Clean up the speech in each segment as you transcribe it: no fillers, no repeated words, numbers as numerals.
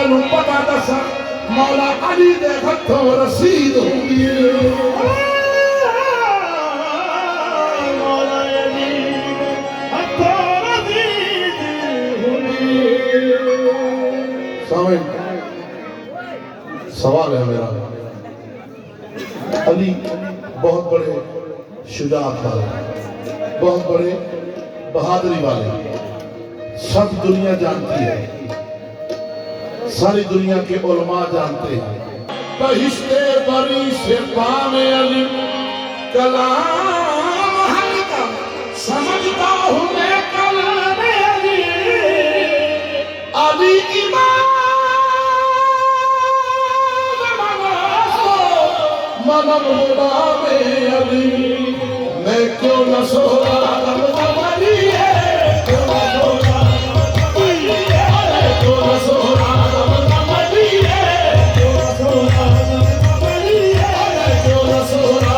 नू पता दसा मौला अली दे हथों रसीद हुंदी मौला अली दे हथों रसीद हुंदी। समझ सवाल है मेरा। अली बहुत बड़े शुजाअत वाले, बहुत बड़े बहादुरी वाले, सब दुनिया जानती है, सारी दुनिया के उलमा जानते हैं। बहिश्ते बरी से पावे अली कलाम हल्का समझता हूँ मैं कलाम अली। अली इमाम मनम हुदा में अली मैं क्यों न सोरा अली है क्यों न सोरा क्यों न सोरा अली है क्यों न सोरा अली है क्यों न सोरा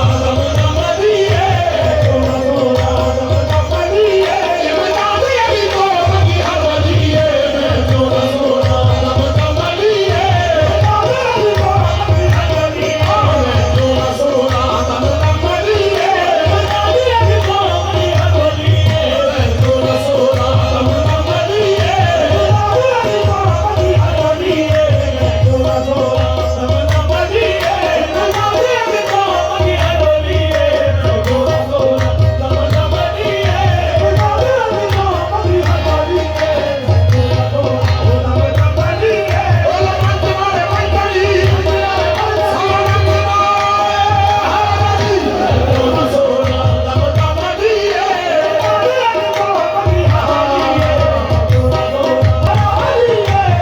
अली है क्यों न सोरा अली है इमदाद अली को बगी हर अली है मैं क्यों न सोरा अली है इमदाद अली को बगी हर अली है मैं क्यों न सोरा अली है इमदाद अली को बगी हर अली है मैं क्यों न सोरा अली है इमदाद अली को बगी हर अली है मैं क्यों न सोरा अली है इमदाद अली को बगी हर अली है मैं क्यों न सोरा अली है इमदाद अली को बगी हर अली है मैं क्यों न सोरा अली है ओला मन तुम्हारे मन करी सारा तुम्हारे मैं क्यों न सोरा अली है इमदाद अली को बगी हर अली है मैं क्यों न सोरा अली है इमदाद अली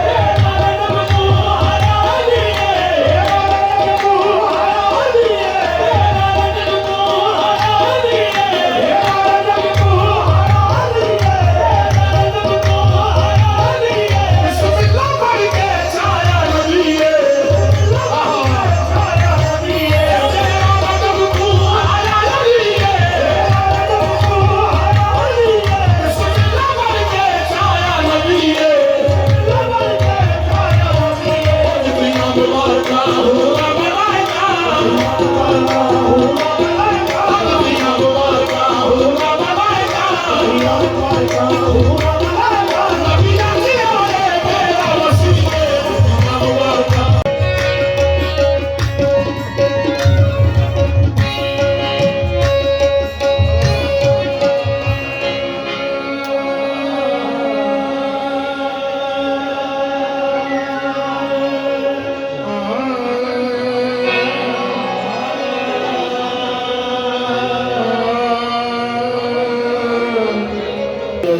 को अली है इमदाद अली को अली है इमदाद अली को अली है इमदाद अली को अली है इमदाद अली को अली है बिस्मिल्लाह पढ़ के छाया नबी है छाया नबी है इमदाद अली को अली है इमदाद अली को अली है बिस्मिल्लाह पढ़ के छाया नबी है बिस्मिल्लाह पढ़ के छाया नबी है दुनिया मुबारका हो मलाइका दुनिया मुबारका हो मलाइका दुनिया मुबारका हो मलाइका नबी आके आए मेरा वसीले दुनिया मुबारका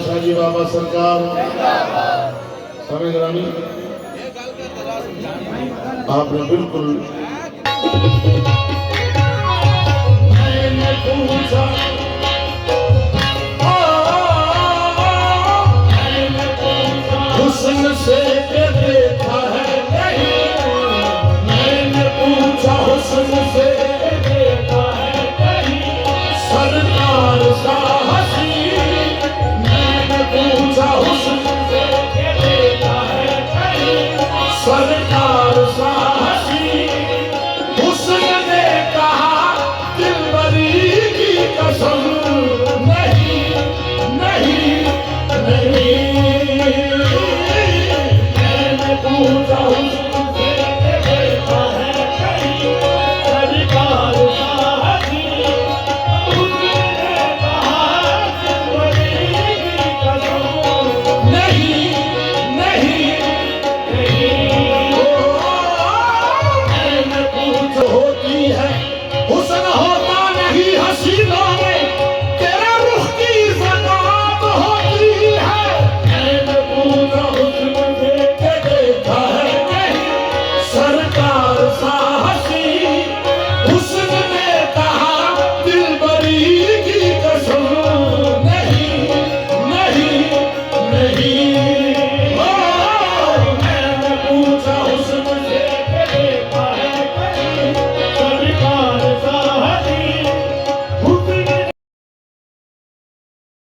शाजी बाबा सरकार समझ रानी आपने बिल्कुल मैंने पूछा मैंने पूछा हुस्न से के देखा है नहीं मैंने पूछा हुस्न से देखा है नहीं सरकार सा हसी मैंने पूछा हुस्न से देखा है कहीं सरकार सा हसी हुस्न ने कहा दिलबरी की कसम नहीं नहीं नहीं मैंने पूछा हुस्न से देखा है कहीं सरकार सा हसी हुस्न ने कहा दिलबरी की कसम नहीं नहीं मैंने पूछ होती है हुस्न होता नहीं हसीना